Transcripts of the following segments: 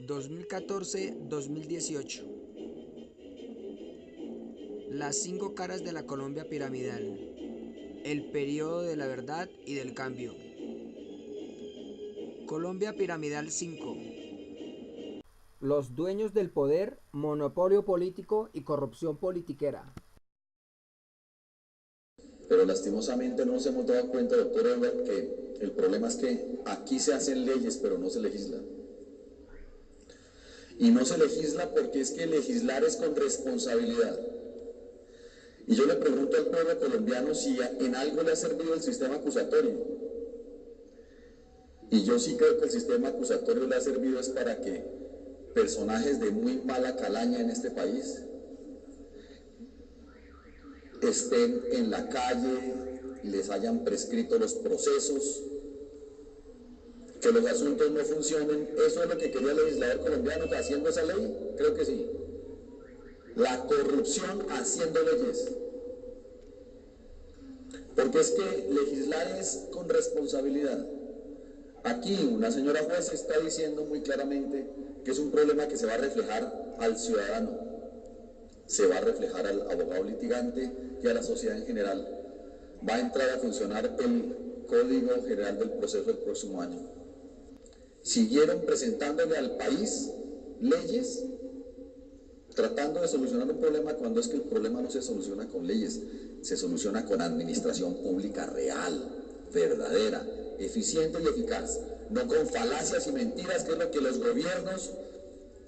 2014-2018. Las 5 caras de la Colombia piramidal. El periodo de la verdad y del cambio. Colombia piramidal 5. Los dueños del poder, monopolio político y corrupción politiquera. Pero lastimosamente no nos hemos dado cuenta, doctor Edward, que el problema es que aquí se hacen leyes, pero no se legisla. Y no se legisla porque es que legislar es con responsabilidad. Y yo le pregunto al pueblo colombiano si en algo le ha servido el sistema acusatorio. Y yo sí creo que el sistema acusatorio le ha servido es para que personajes de muy mala calaña en este país estén en la calle y les hayan prescrito los procesos, que los asuntos no funcionen. ¿Eso es lo que quería el legislador colombiano haciendo esa ley? Creo que sí. La corrupción haciendo leyes. Porque es que legislar es con responsabilidad. Aquí una señora juez está diciendo muy claramente que es un problema que se va a reflejar al ciudadano, se va a reflejar al abogado litigante y a la sociedad en general. Va a entrar a funcionar el Código General del Proceso el próximo año. Siguieron presentándole al país leyes tratando de solucionar un problema cuando es que el problema no se soluciona con leyes, se soluciona con administración pública real, verdadera, eficiente y eficaz, no con falacias y mentiras, que es lo que los gobiernos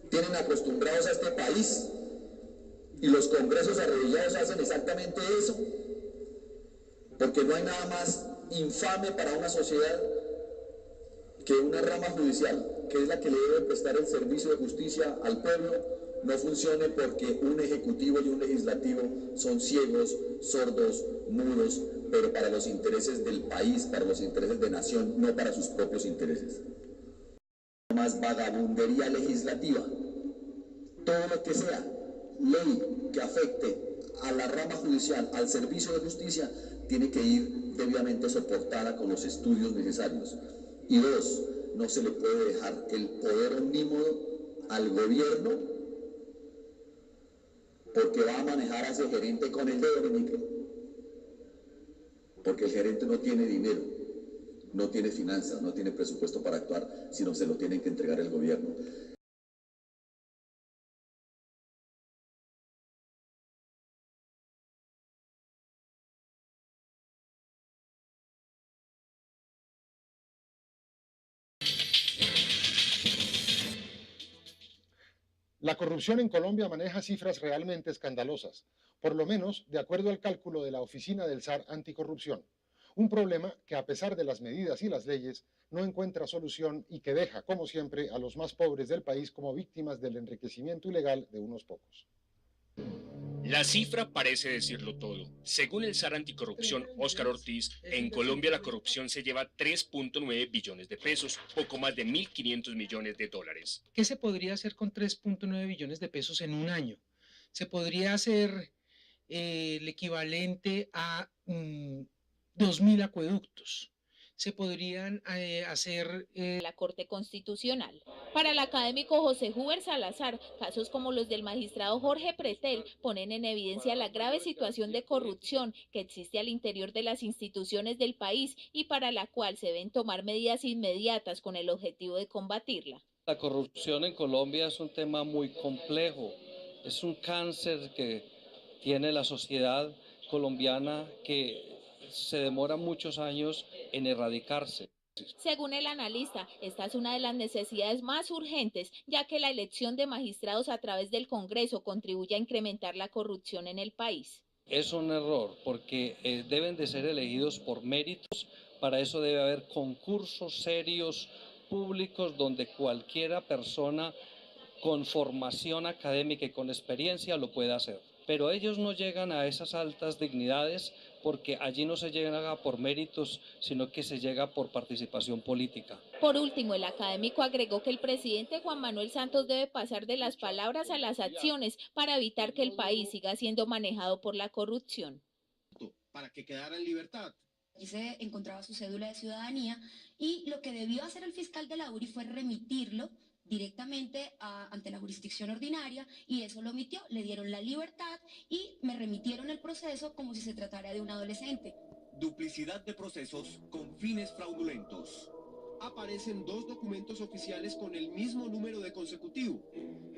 tienen acostumbrados a este país, y los congresos arrodillados hacen exactamente eso, porque no hay nada más infame para una sociedad que una rama judicial, que es la que le debe prestar el servicio de justicia al pueblo, no funcione porque un ejecutivo y un legislativo son ciegos, sordos, mudos, pero para los intereses del país, para los intereses de nación, no para sus propios intereses. Más vagabundería legislativa, todo lo que sea ley que afecte a la rama judicial, al servicio de justicia, tiene que ir debidamente soportada con los estudios necesarios. Y dos, no se le puede dejar el poder omnímodo al gobierno, porque va a manejar a ese gerente con el dedo meñique, porque el gerente no tiene dinero, no tiene finanzas, no tiene presupuesto para actuar, sino se lo tiene que entregar el gobierno. La corrupción en Colombia maneja cifras realmente escandalosas, por lo menos de acuerdo al cálculo de la Oficina del SAR Anticorrupción. Un problema que, a pesar de las medidas y las leyes, no encuentra solución y que deja, como siempre, a los más pobres del país como víctimas del enriquecimiento ilegal de unos pocos. La cifra parece decirlo todo. Según el SAR Anticorrupción Óscar Ortiz, en Colombia la corrupción se lleva 3.9 billones de pesos, poco más de 1.500 millones de dólares. ¿Qué se podría hacer con 3.9 billones de pesos en un año? Se podría hacer el equivalente a 2.000 acueductos. Se podrían hacer la Corte Constitucional. Para el académico José Huber Salazar, casos como los del magistrado Jorge Pretel ponen en evidencia la grave situación de corrupción que existe al interior de las instituciones del país y para la cual se deben tomar medidas inmediatas con el objetivo de combatirla. La corrupción en Colombia es un tema muy complejo, es un cáncer que tiene la sociedad colombiana que se demora muchos años en erradicarse. Según el analista, esta es una de las necesidades más urgentes, ya que la elección de magistrados a través del Congreso contribuye a incrementar la corrupción en el país. Es un error porque deben de ser elegidos por méritos, para eso debe haber concursos serios, públicos, donde cualquiera persona con formación académica y con experiencia lo pueda hacer. Pero ellos no llegan a esas altas dignidades porque allí no se llega por méritos, sino que se llega por participación política. Por último, el académico agregó que el presidente Juan Manuel Santos debe pasar de las palabras a las acciones para evitar que el país siga siendo manejado por la corrupción. Para que quedara en libertad. Allí se encontraba su cédula de ciudadanía y lo que debió hacer el fiscal de la URI fue remitirlo directamente ante la jurisdicción ordinaria y eso lo omitió, le dieron la libertad y me remitieron el proceso como si se tratara de un adolescente. Duplicidad de procesos con fines fraudulentos. Aparecen 2 documentos oficiales con el mismo número de consecutivo.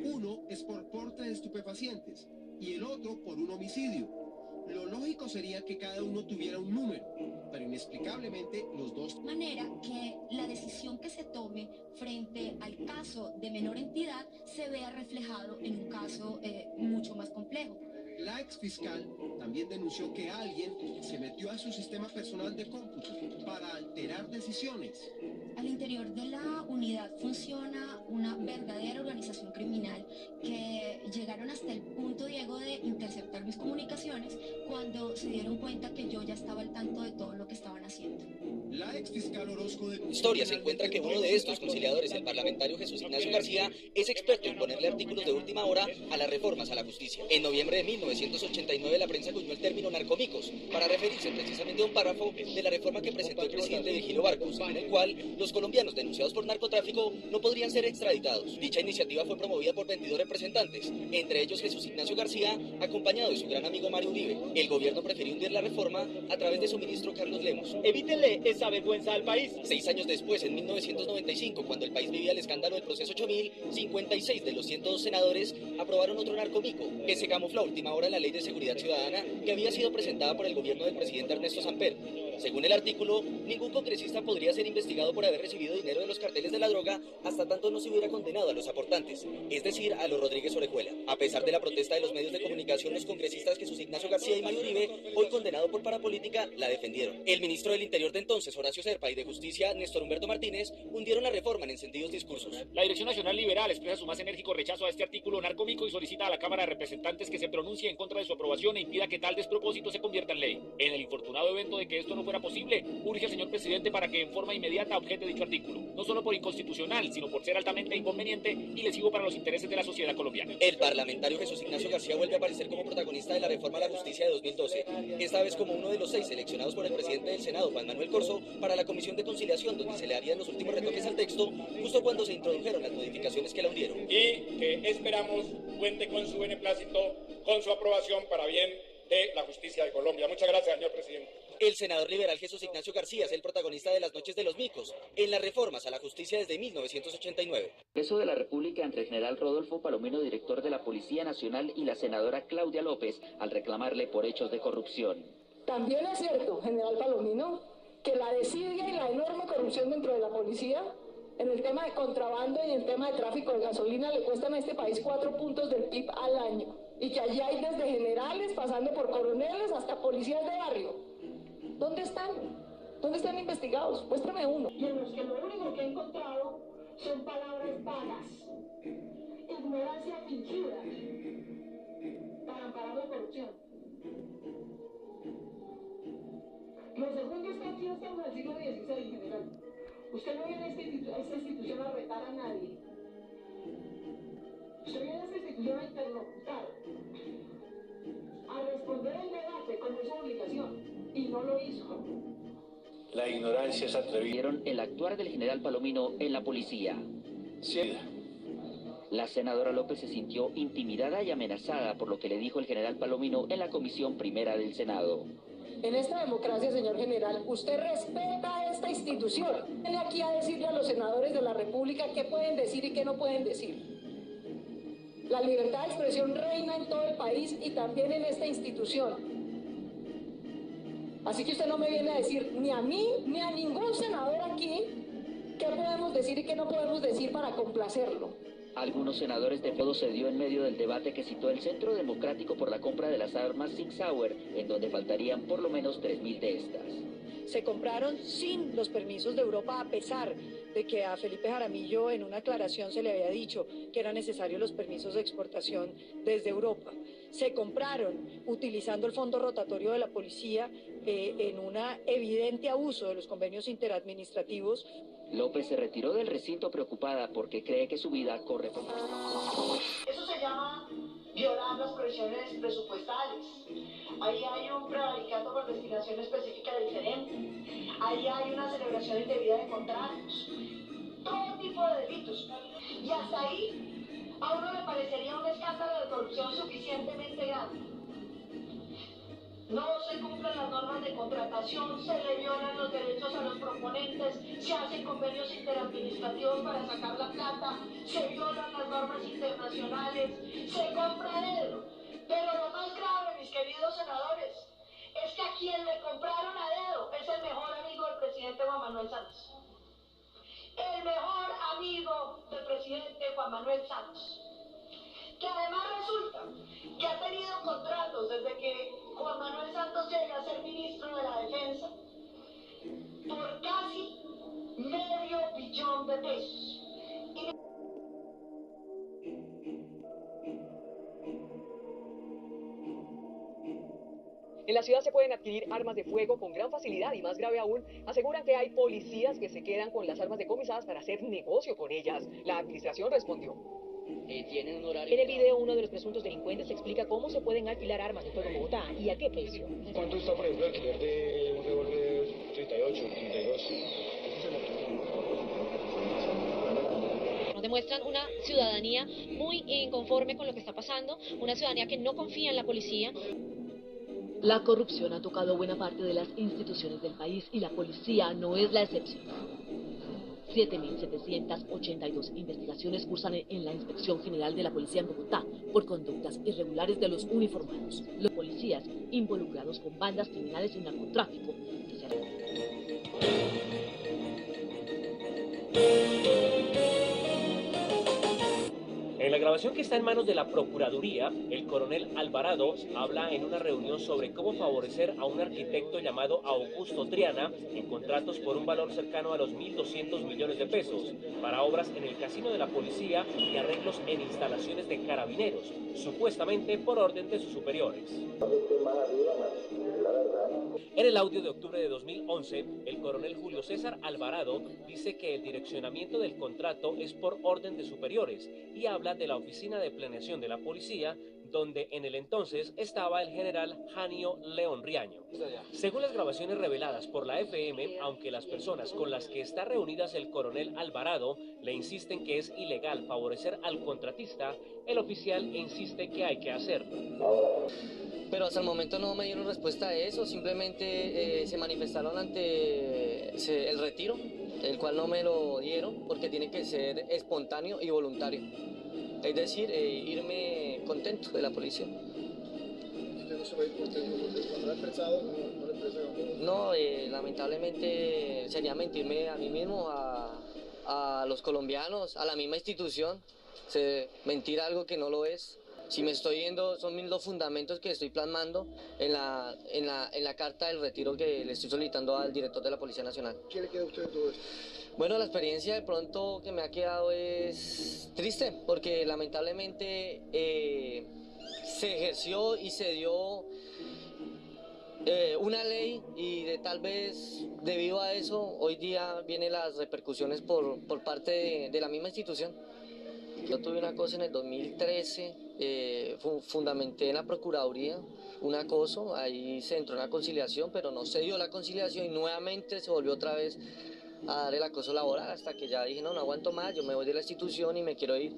Uno es por porte de estupefacientes y el otro por un homicidio. Lo lógico sería que cada uno tuviera un número, pero inexplicablemente los dos. De manera que la decisión que se tome frente al caso de menor entidad se vea reflejado en un caso mucho más complejo. La exfiscal también denunció que alguien se metió a su sistema personal de cómputo para alterar decisiones. Al interior de la unidad funciona una verdadera organización criminal que llegaron hasta el punto, Diego, de interceptar mis comunicaciones cuando se dieron cuenta que yo ya estaba al tanto de todo lo que estaban haciendo. La exfiscal Orozco de Historia se encuentra que uno de estos conciliadores, el parlamentario Jesús Ignacio García, es experto en ponerle artículos de última hora a las reformas a la justicia. En noviembre de 1989 la prensa acuñó el término narcomicos para referirse precisamente a un párrafo de la reforma que presentó el presidente Virgilio Barcos, en el cual los colombianos denunciados por narcotráfico no podrían ser extraditados. Dicha iniciativa fue promovida por 22 representantes, entre ellos Jesús Ignacio García, acompañado de su gran amigo Mario Uribe. El gobierno prefirió hundir la reforma a través de su ministro Carlos Lemos. Evítenle esa vergüenza al país. 6 años después, en 1995, cuando el país vivía el escándalo del proceso 8000, 56 de los 102 senadores aprobaron otro narcomico, que se camufló a última hora en la Ley de Seguridad Ciudadana, que había sido presentada por el gobierno del presidente Ernesto Samper. Según el artículo, ningún congresista podría ser investigado por haber recibido dinero de los carteles de la droga hasta tanto no se hubiera condenado a los aportantes, es decir, a los Rodríguez Orejuela. A pesar de la protesta de los medios de comunicación, los congresistas Jesús Ignacio García y Mario Uribe, hoy condenado por parapolítica, la defendieron. El ministro del Interior de entonces, Horacio Serpa, y de Justicia, Néstor Humberto Martínez, hundieron la reforma en encendidos discursos. La Dirección Nacional Liberal expresa su más enérgico rechazo a este artículo narcómico y solicita a la Cámara de Representantes que se pronuncie en contra de su aprobación e impida que tal despropósito se convierta en ley. En el infortunado evento de que esto no fuera posible, urge al señor presidente para que en forma inmediata objete dicho artículo, no solo por inconstitucional, sino por ser altamente inconveniente y lesivo para los intereses de la sociedad colombiana. El parlamentario Jesús Ignacio García vuelve a aparecer como protagonista de la reforma a la justicia de 2012, esta vez como uno de los 6 seleccionados por el presidente del Senado, Juan Manuel Corso, para la Comisión de Conciliación, donde se le harían los últimos retoques al texto, justo cuando se introdujeron las modificaciones que la hundieron. Y que esperamos cuente con su beneplácito, con su aprobación para bien de la justicia de Colombia. Muchas gracias, señor presidente. El senador liberal Jesús Ignacio García es el protagonista de las noches de los micos, en las reformas a la justicia desde 1989. El Congreso de la República entre el general Rodolfo Palomino, director de la Policía Nacional, y la senadora Claudia López, al reclamarle por hechos de corrupción. También es cierto, general Palomino, que la desidia y la enorme corrupción dentro de la policía, en el tema de contrabando y en el tema de tráfico de gasolina, le cuestan a este país 4 puntos del PIB al año. Y que allí hay desde generales, pasando por coroneles, hasta policías de barrio. ¿Dónde están? ¿Dónde están investigados? Muéstrame uno. Y en los que lo único que he encontrado son palabras vagas, ignorancia fingida, para amparar la corrupción. Lo segundo es que aquí no estamos en el siglo XVI, general. Usted no viene a esta institución a retar a nadie. Usted viene a esta institución a interlocutar, a responder el debate como es su obligación. Y no lo hizo. La ignorancia es atrevida. Vieron el actuar del general Palomino en la policía. Sí. La senadora López se sintió intimidada y amenazada por lo que le dijo el general Palomino en la Comisión Primera del Senado. En esta democracia, señor general, usted respeta a esta institución. Viene aquí a decirle a los senadores de la República qué pueden decir y qué no pueden decir. La libertad de expresión reina en todo el país y también en esta institución. Así que usted no me viene a decir ni a mí ni a ningún senador aquí qué podemos decir y qué no podemos decir para complacerlo. Algunos senadores de todo se dio en medio del debate que citó el Centro Democrático por la compra de las armas Sig Sauer, en donde faltarían por lo menos 3.000 de estas. Se compraron sin los permisos de Europa, a pesar de que a Felipe Jaramillo en una aclaración se le había dicho que eran necesarios los permisos de exportación desde Europa. Se compraron utilizando el fondo rotatorio de la policía en un evidente abuso de los convenios interadministrativos. López se retiró del recinto preocupada porque cree que su vida corre peligro. Eso se llama violar las previsiones presupuestales. Ahí hay un prevaricato por destinación específica diferente. Ahí hay una celebración indebida de contratos. Todo tipo de delitos. Y hasta ahí a uno le parecería un escándalo de corrupción suficientemente grande. No se cumplen las normas de contratación, se le violan los derechos a los proponentes, se hacen convenios interadministrativos para sacar la plata, se violan las normas internacionales, se compra a dedo. Pero lo más grave, mis queridos senadores, es que a quien le compraron a dedo es el mejor amigo del presidente Juan Manuel Santos. El mejor amigo del presidente Juan Manuel Santos. Que además resulta que ha tenido contratos desde que Juan Manuel Santos llega a ser ministro de la Defensa por casi $500 millones. En la ciudad se pueden adquirir armas de fuego con gran facilidad y, más grave aún, aseguran que hay policías que se quedan con las armas decomisadas para hacer negocio con ellas. La administración respondió. Tienen un horario. En el video, uno de los presuntos delincuentes explica cómo se pueden alquilar armas de fuego en Bogotá y a qué precio. ¿Cuánto está, por ejemplo, el alquiler de un revólver 38, 32? Nos demuestran una ciudadanía muy inconforme con lo que está pasando, una ciudadanía que no confía en la policía. La corrupción ha tocado buena parte de las instituciones del país y la policía no es la excepción. 7.782 investigaciones cursan en la Inspección General de la Policía en Bogotá por conductas irregulares de los uniformados. Los policías involucrados con bandas criminales y narcotráfico. En la grabación que está en manos de la Procuraduría, el coronel Alvarado habla en una reunión sobre cómo favorecer a un arquitecto llamado Augusto Triana en contratos por un valor cercano a los 1.200 millones de pesos para obras en el casino de la policía y arreglos en instalaciones de carabineros, supuestamente por orden de sus superiores. En el audio de octubre de 2011, el coronel Julio César Alvarado dice que el direccionamiento del contrato es por orden de superiores y habla de la Oficina de Planeación de la Policía, donde en el entonces estaba el general Janio León Riaño. Según las grabaciones reveladas por la FM, aunque las personas con las que está reunidas el coronel Alvarado le insisten que es ilegal favorecer al contratista, el oficial insiste que hay que hacerlo. Pero hasta el momento no me dieron respuesta a eso, simplemente se manifestaron ante el retiro, el cual no me lo dieron porque tiene que ser espontáneo y voluntario. Es decir, irme contento de la policía. ¿Usted no se va a ir contento cuando lo ha expresado? ¿No le expresa? No, lamentablemente sería mentirme a mí mismo, a los colombianos, a la misma institución, mentir algo que no lo es. Si me estoy yendo, son los fundamentos que estoy plasmando en la carta del retiro que le estoy solicitando al director de la Policía Nacional. ¿Qué le queda a usted de todo esto? Bueno, la experiencia de pronto que me ha quedado es triste, porque lamentablemente se ejerció y se dio una ley y tal vez debido a eso hoy día vienen las repercusiones por parte de la misma institución. Yo tuve una cosa en el 2013, fundamenté en la Procuraduría un acoso, ahí se entró en la conciliación, pero no se dio la conciliación y nuevamente se volvió otra vez a dar el acoso laboral hasta que ya dije no aguanto más, yo me voy de la institución y me quiero ir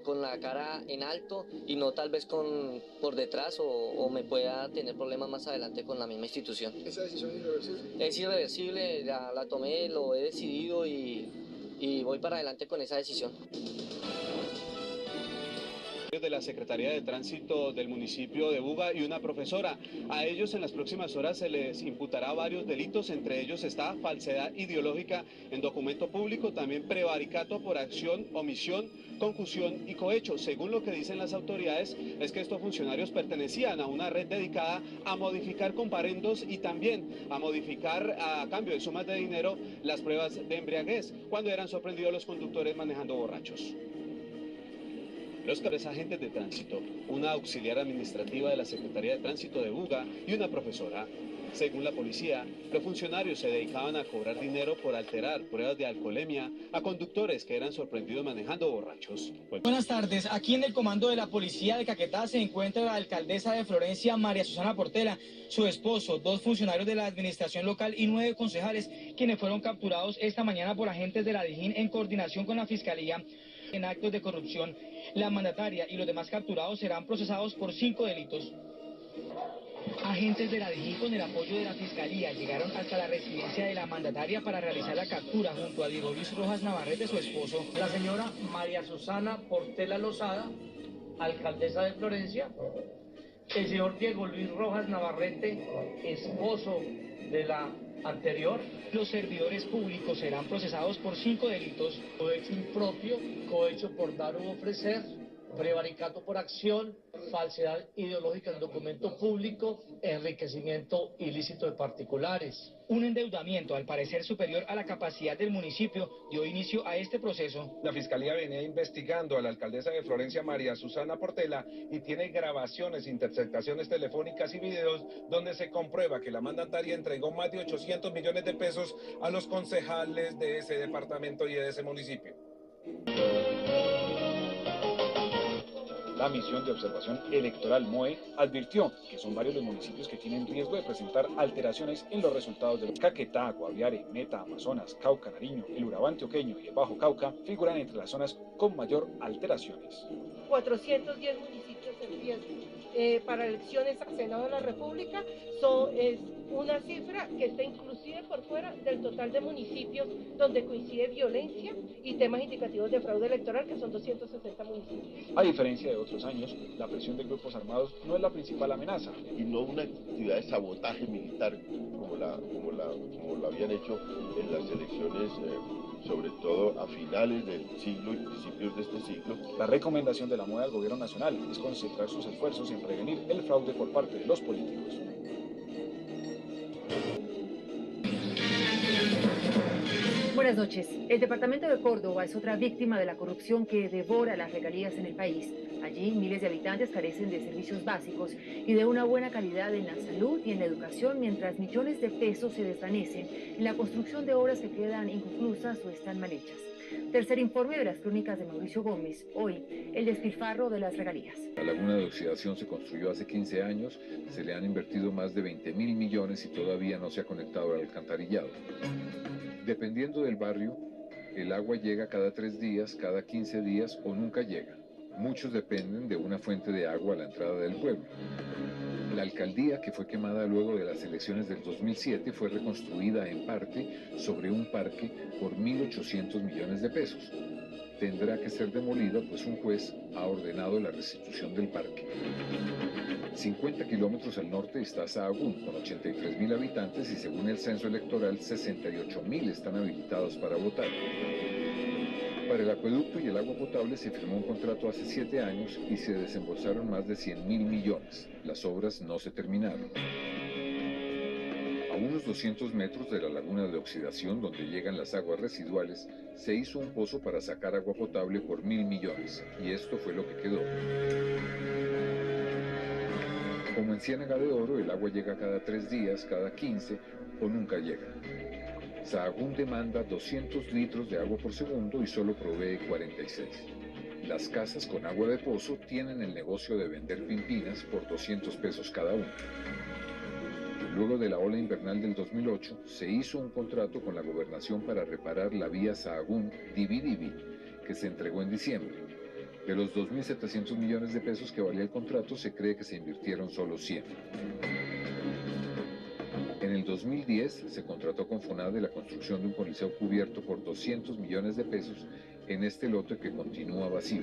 con la cara en alto y no tal vez por detrás o me pueda tener problemas más adelante con la misma institución. ¿Esa decisión es irreversible? Es irreversible, la tomé, lo he decidido y voy para adelante con esa decisión. De la Secretaría de Tránsito del municipio de Buga y una profesora. A ellos en las próximas horas se les imputará varios delitos, entre ellos está falsedad ideológica en documento público, también prevaricato por acción, omisión, concusión y cohecho. Según lo que dicen las autoridades, es que estos funcionarios pertenecían a una red dedicada a modificar comparendos y también a modificar a cambio de sumas de dinero las pruebas de embriaguez cuando eran sorprendidos los conductores manejando borrachos. Los tres agentes de tránsito, una auxiliar administrativa de la Secretaría de Tránsito de Buga y una profesora, Según la policía, los funcionarios se dedicaban a cobrar dinero por alterar pruebas de alcoholemia a conductores que eran sorprendidos manejando borrachos. Buenas tardes. Aquí en el comando de la policía de Caquetá se encuentra la alcaldesa de Florencia, María Susana Portela, su esposo, 2 funcionarios de la administración local y 9 concejales, quienes fueron capturados esta mañana por agentes de la DIJÍN en coordinación con la Fiscalía en actos de corrupción. La mandataria y los demás capturados serán procesados por 5 delitos. Agentes de la DIJÍN con el apoyo de la Fiscalía llegaron hasta la residencia de la mandataria para realizar la captura junto a Diego Luis Rojas Navarrete, su esposo. La señora María Susana Portela Lozada, alcaldesa de Florencia. El señor Diego Luis Rojas Navarrete, esposo de la anterior. Los servidores públicos serán procesados por 5 delitos. Cohecho impropio, cohecho por dar u ofrecer, prevaricato por acción, falsedad ideológica en documento público, enriquecimiento ilícito de particulares. Un endeudamiento, al parecer superior a la capacidad del municipio, dio inicio a este proceso. La Fiscalía venía investigando a la alcaldesa de Florencia, María Susana Portela, y tiene grabaciones, interceptaciones telefónicas y videos donde se comprueba que la mandataria entregó más de 800 millones de pesos a los concejales de ese departamento y de ese municipio. La misión de observación electoral MOE advirtió que son varios los municipios que tienen riesgo de presentar alteraciones en los resultados de los Caquetá, Guaviare, Meta, Amazonas, Cauca, Nariño, el Urabá antioqueño y el Bajo Cauca figuran entre las zonas con mayor alteraciones. 410 municipios en riesgo. Para elecciones al Senado de la República es una cifra que está inclusive por fuera del total de municipios donde coincide violencia y temas indicativos de fraude electoral, que son 260 municipios. A diferencia de otros años, la presión de grupos armados no es la principal amenaza. Y no una actividad de sabotaje militar como la habían hecho en las elecciones, sobre todo a finales del siglo y principios de este siglo. La recomendación de la MOE al gobierno nacional es concentrar sus esfuerzos en prevenir el fraude por parte de los políticos. Buenas noches. El departamento de Córdoba es otra víctima de la corrupción que devora las regalías en el país. Allí miles de habitantes carecen de servicios básicos y de una buena calidad en la salud y en la educación, mientras millones de pesos se desvanecen en la construcción de obras que quedan inconclusas o están mal hechas. Tercer informe de las crónicas de Mauricio Gómez. Hoy, el despilfarro de las regalías. La laguna de oxidación se construyó hace 15 años, se le han invertido más de 20.000 millones y todavía no se ha conectado al alcantarillado. Dependiendo del barrio, el agua llega cada 3 días, cada 15 días o nunca llega. Muchos dependen de una fuente de agua a la entrada del pueblo. La alcaldía, que fue quemada luego de las elecciones del 2007, fue reconstruida en parte sobre un parque por 1.800 millones de pesos. Tendrá que ser demolida, pues un juez ha ordenado la restitución del parque. 50 kilómetros al norte está Sahagún, con 83.000 habitantes y según el censo electoral, 68.000 están habilitados para votar. Para el acueducto y el agua potable se firmó un contrato hace 7 años y se desembolsaron más de 100.000 millones. Las obras no se terminaron. A unos 200 metros de la laguna de oxidación, donde llegan las aguas residuales, se hizo un pozo para sacar agua potable por 1.000 millones, y esto fue lo que quedó. Como en Ciénaga de Oro, el agua llega cada 3 días, cada 15 o nunca llega. Sahagún demanda 200 litros de agua por segundo y solo provee 46. Las casas con agua de pozo tienen el negocio de vender pimpinas por 200 pesos cada una. Luego de la ola invernal del 2008, se hizo un contrato con la gobernación para reparar la vía Sahagún-Diví-Diví, que se entregó en diciembre. De los 2.700 millones de pesos que valía el contrato, se cree que se invirtieron solo 100. En el 2010 se contrató con FONADE la construcción de un coliseo cubierto por 200 millones de pesos en este lote que continúa vacío.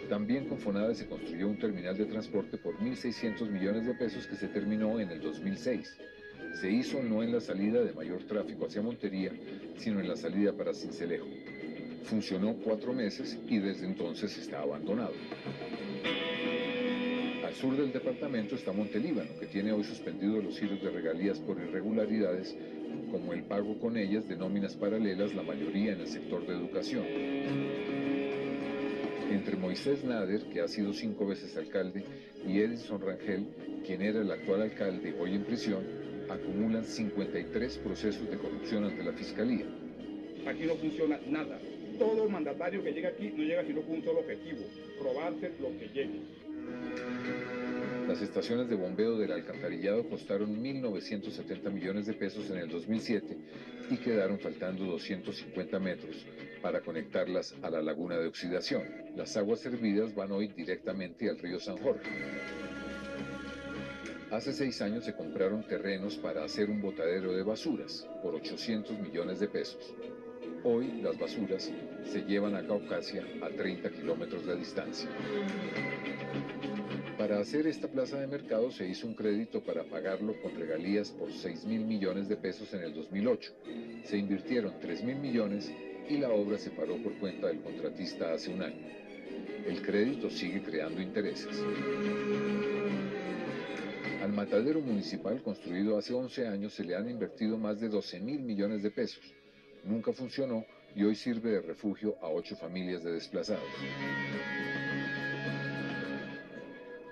También con FONADE se construyó un terminal de transporte por 1.600 millones de pesos que se terminó en el 2006. Se hizo no en la salida de mayor tráfico hacia Montería, sino en la salida para Sincelejo. Funcionó 4 meses y desde entonces está abandonado. Al sur del departamento está Montelíbano, que tiene hoy suspendidos los giros de regalías por irregularidades, como el pago con ellas de nóminas paralelas, la mayoría en el sector de educación. Entre Moisés Nader, que ha sido 5 veces alcalde, y Edison Rangel, quien era el actual alcalde hoy en prisión, acumulan 53 procesos de corrupción ante la Fiscalía. Aquí no funciona nada. Todo mandatario que llega aquí no llega sino con un solo objetivo, robarse lo que llegue. Las estaciones de bombeo del alcantarillado costaron 1.970 millones de pesos en el 2007 y quedaron faltando 250 metros para conectarlas a la laguna de oxidación. Las aguas servidas van hoy directamente al río San Jorge. Hace 6 años se compraron terrenos para hacer un botadero de basuras por 800 millones de pesos. Hoy las basuras se llevan a Caucasia a 30 kilómetros de distancia. Para hacer esta plaza de mercado se hizo un crédito para pagarlo con regalías por 6.000 millones de pesos en el 2008. Se invirtieron 3.000 millones y la obra se paró por cuenta del contratista hace un año. El crédito sigue creando intereses. Al matadero municipal construido hace 11 años se le han invertido más de 12.000 millones de pesos. Nunca funcionó y hoy sirve de refugio a 8 familias de desplazados.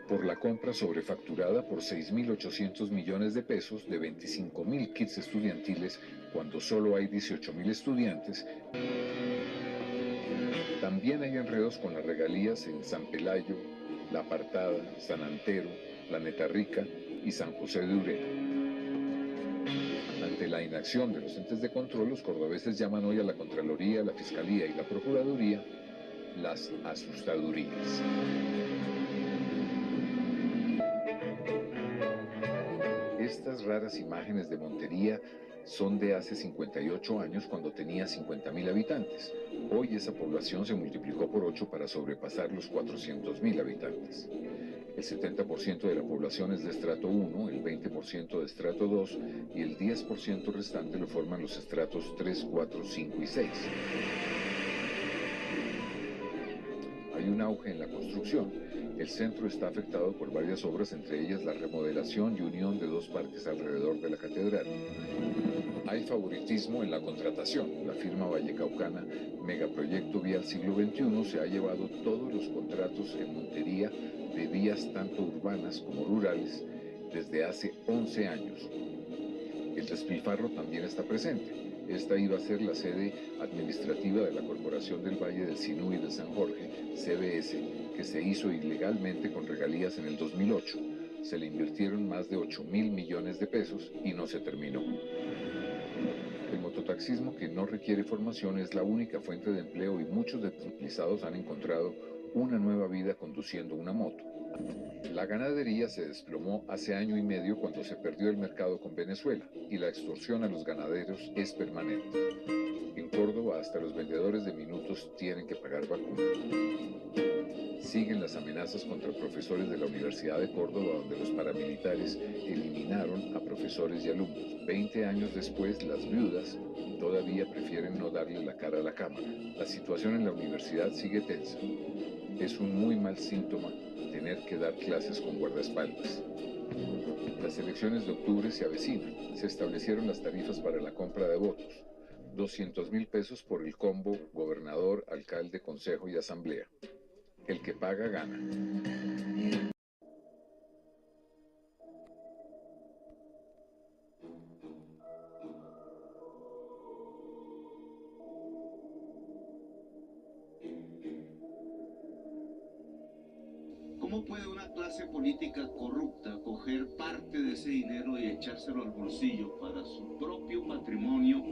Por la compra sobrefacturada por 6.800 millones de pesos de 25.000 kits estudiantiles cuando solo hay 18.000 estudiantes. También hay enredos con las regalías en San Pelayo, La Apartada, San Antero, Planeta Rica y San José de Ureta. Ante la inacción de los entes de control, los cordobeses llaman hoy a la Contraloría, la Fiscalía y la Procuraduría las asustadurías. Estas raras imágenes de Montería son de hace 58 años cuando tenía 50.000 habitantes. Hoy esa población se multiplicó por 8 para sobrepasar los 400.000 habitantes. El 70% de la población es de estrato 1, el 20% de estrato 2 y el 10% restante lo forman los estratos 3, 4, 5 y 6. Hay un auge en la construcción. El centro está afectado por varias obras, entre ellas la remodelación y unión de 2 parques alrededor de la catedral. Hay favoritismo en la contratación. La firma vallecaucana Megaproyecto Vial Siglo XXI se ha llevado todos los contratos en Montería de vías tanto urbanas como rurales desde hace 11 años. El despilfarro también está presente. Esta iba a ser la sede administrativa de la Corporación del Valle del Sinú y de San Jorge, CBS, que se hizo ilegalmente con regalías en el 2008. Se le invirtieron más de 8.000 millones de pesos y no se terminó. El mototaxismo, que no requiere formación, es la única fuente de empleo y muchos desmovilizados han encontrado una nueva vida conduciendo una moto. La ganadería se desplomó hace año y medio cuando se perdió el mercado con Venezuela y la extorsión a los ganaderos es permanente. En Córdoba hasta los vendedores de minutos tienen que pagar vacuna. Siguen las amenazas contra profesores de la Universidad de Córdoba, donde los paramilitares eliminaron a profesores y alumnos. 20 años después, las viudas todavía prefieren no darle la cara a la cámara. La situación en la universidad sigue tensa. Es un muy mal síntoma tener que dar clases con guardaespaldas. Las elecciones de octubre se avecinan. Se establecieron las tarifas para la compra de votos. 200.000 pesos por el combo gobernador, alcalde, consejo y asamblea. El que paga gana. ¿Cómo puede una clase política corrupta coger parte de ese dinero y echárselo al bolsillo para su propio patrimonio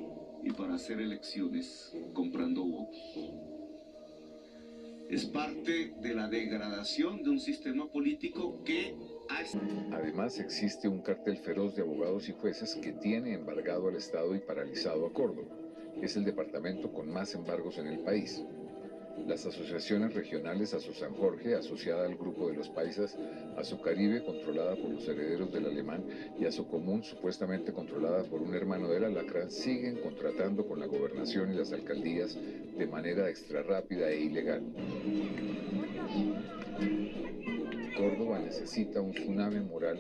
y para hacer elecciones comprando votos? Es parte de la degradación de un sistema político que Además, existe un cartel feroz de abogados y jueces que tiene embargado al Estado y paralizado a Córdoba. Es el departamento con más embargos en el país. Las asociaciones regionales San Jorge, asociada al Grupo de los Paisas, Caribe, controlada por los herederos del Alemán, y Común, supuestamente controlada por un hermano del Alacrán, siguen contratando con la gobernación y las alcaldías de manera extra rápida e ilegal. Córdoba necesita un tsunami moral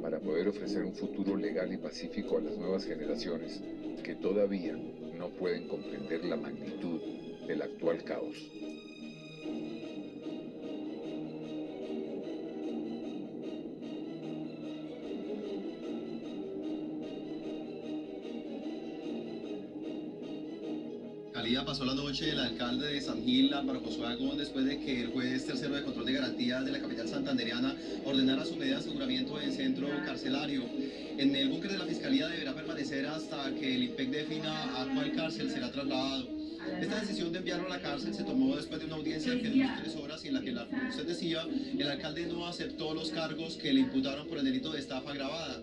para poder ofrecer un futuro legal y pacífico a las nuevas generaciones que todavía no pueden comprender la magnitud del actual caos. Fiscalía pasó la noche el alcalde de San Gil, Álvaro Josué Agón, después de que el juez tercero de control de garantías de la capital santandereana ordenara su medida de aseguramiento en centro carcelario. En el búnker de la Fiscalía deberá permanecer hasta que el IPEC defina a cuál cárcel será trasladado. Esta decisión de enviarlo a la cárcel se tomó después de una audiencia que duró 3 horas y en la que, como usted decía, el alcalde no aceptó los cargos que le imputaron por el delito de estafa agravada.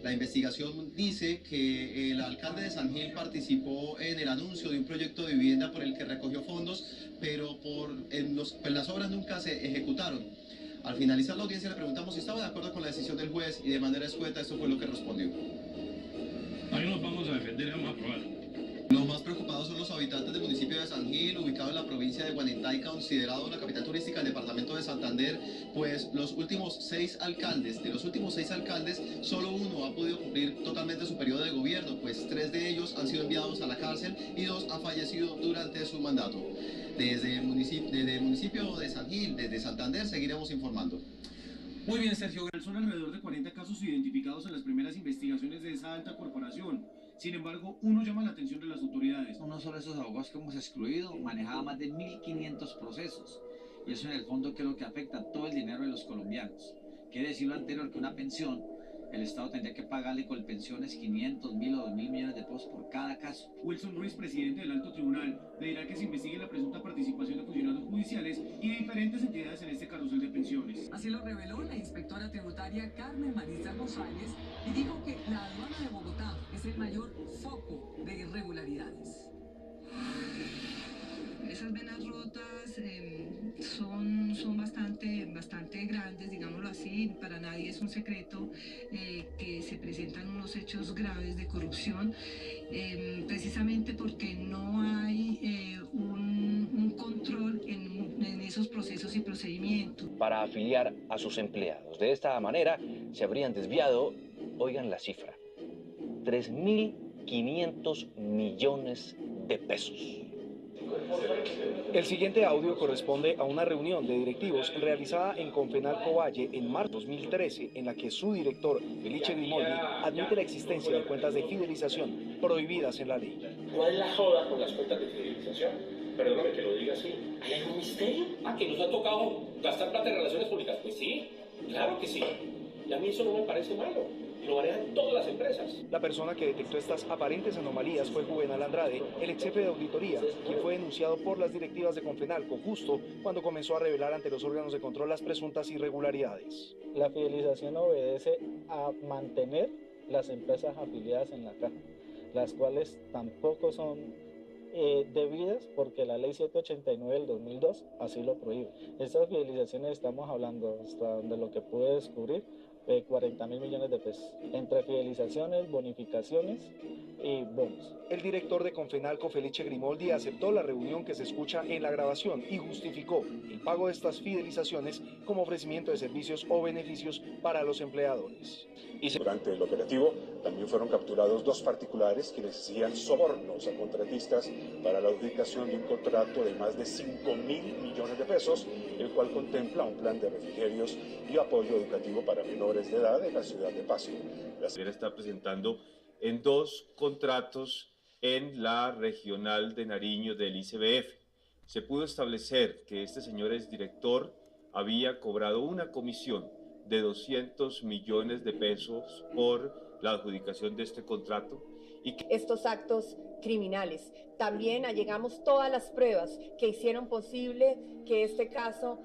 La investigación dice que el alcalde de San Gil participó en el anuncio de un proyecto de vivienda por el que recogió fondos, pero las obras nunca se ejecutaron. Al finalizar la audiencia le preguntamos si estaba de acuerdo con la decisión del juez y de manera escueta esto fue lo que respondió. Ahí nos vamos a defender y vamos a aprobar. Los más preocupados son los habitantes del municipio de San Gil, ubicado en la provincia de Guanentay, considerado la capital turística del departamento de Santander, pues de los últimos 6 alcaldes, solo uno ha podido cumplir totalmente su periodo de gobierno, pues 3 de ellos han sido enviados a la cárcel y 2 han fallecido durante su mandato. Desde el municipio de San Gil, desde Santander, seguiremos informando. Muy bien, Sergio. Son alrededor de 40 casos identificados en las primeras investigaciones de esa alta corporación. Sin embargo, uno llama la atención de las autoridades. No solo esos abogados que hemos excluido, manejaba más de 1.500 procesos. Y eso en el fondo que es lo que afecta a todo el dinero de los colombianos. Quiere decir lo anterior, que una pensión, el Estado tendría que pagarle con pensiones 500, 1.000 o 2.000 millones de pesos por cada caso. Wilson Ruiz, presidente del Alto Tribunal, pedirá que se investigue la presunta participación de funcionarios judiciales y de diferentes entidades en este carrusel de pensiones. Así lo reveló la inspectora tributaria Carmen Marisa González y dijo que la aduana de Bogotá es el mayor foco de irregularidades. Esas venas rotas son bastante grandes, digámoslo así. Para nadie es un secreto que se presentan unos hechos graves de corrupción, precisamente porque no hay un control en esos procesos y procedimientos. Para afiliar a sus empleados. De esta manera se habrían desviado, oigan la cifra, 3.500 millones de pesos. El siguiente audio corresponde a una reunión de directivos realizada en Confenalco Valle en marzo de 2013, en la que su director, Felice Grimoldi, admite la existencia de cuentas de fidelización prohibidas en la ley. ¿Cuál es la joda con las cuentas de fidelización? Perdóname que lo diga así. ¿Hay algún misterio? ¿Que nos ha tocado gastar plata en relaciones públicas? Pues sí, claro que sí. Y a mí eso no me parece malo. Lo manejan todas las empresas. La persona que detectó estas aparentes anomalías fue Juvenal Andrade, el ex jefe de auditoría, quien fue denunciado por las directivas de Confenalco justo cuando comenzó a revelar ante los órganos de control las presuntas irregularidades. La fidelización obedece a mantener las empresas afiliadas en la caja, las cuales tampoco son debidas porque la ley 789 del 2002 así lo prohíbe. Estas fidelizaciones estamos hablando, hasta donde lo que pude descubrir, 40.000 millones de pesos, entre fidelizaciones, bonificaciones y bonos. El director de Confenalco, Felice Grimoldi, aceptó la reunión que se escucha en la grabación y justificó el pago de estas fidelizaciones como ofrecimiento de servicios o beneficios para los empleadores. Durante el operativo también fueron capturados 2 particulares quienes hacían sobornos a contratistas para la adjudicación de un contrato de más de 5.000 millones de pesos, el cual contempla un plan de refrigerios y apoyo educativo para menores de edad en la ciudad de Pasto. La señora está presentando en 2 contratos en la regional de Nariño del ICBF. Se pudo establecer que este señor es director, había cobrado una comisión de 200 millones de pesos por la adjudicación de este contrato. Y que estos actos criminales. También allegamos todas las pruebas que hicieron posible que este caso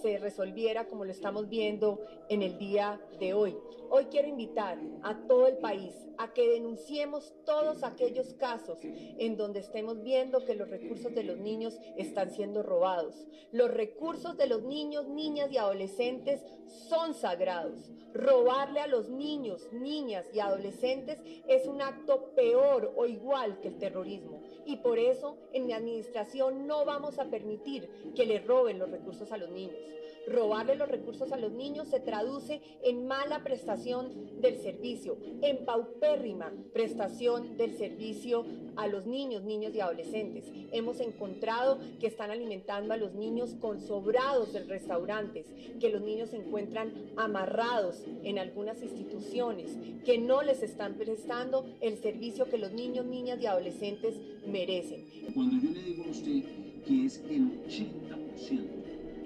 se resolviera como lo estamos viendo en el día de hoy. Hoy quiero invitar a todo el país a que denunciemos todos aquellos casos en donde estemos viendo que los recursos de los niños están siendo robados. Los recursos de los niños, niñas y adolescentes son sagrados. Robarle a los niños, niñas y adolescentes es un acto peor o igual que el terrorismo. Y por eso en mi administración no vamos a permitir que le roben los recursos a los los niños. Robarle los recursos a los niños se traduce en mala prestación del servicio, en paupérrima prestación del servicio a los niños, niños y adolescentes. Hemos encontrado que están alimentando a los niños con sobrados de restaurantes, que los niños se encuentran amarrados en algunas instituciones, que no les están prestando el servicio que los niños, niñas y adolescentes merecen. Cuando yo le digo a usted que es el 80%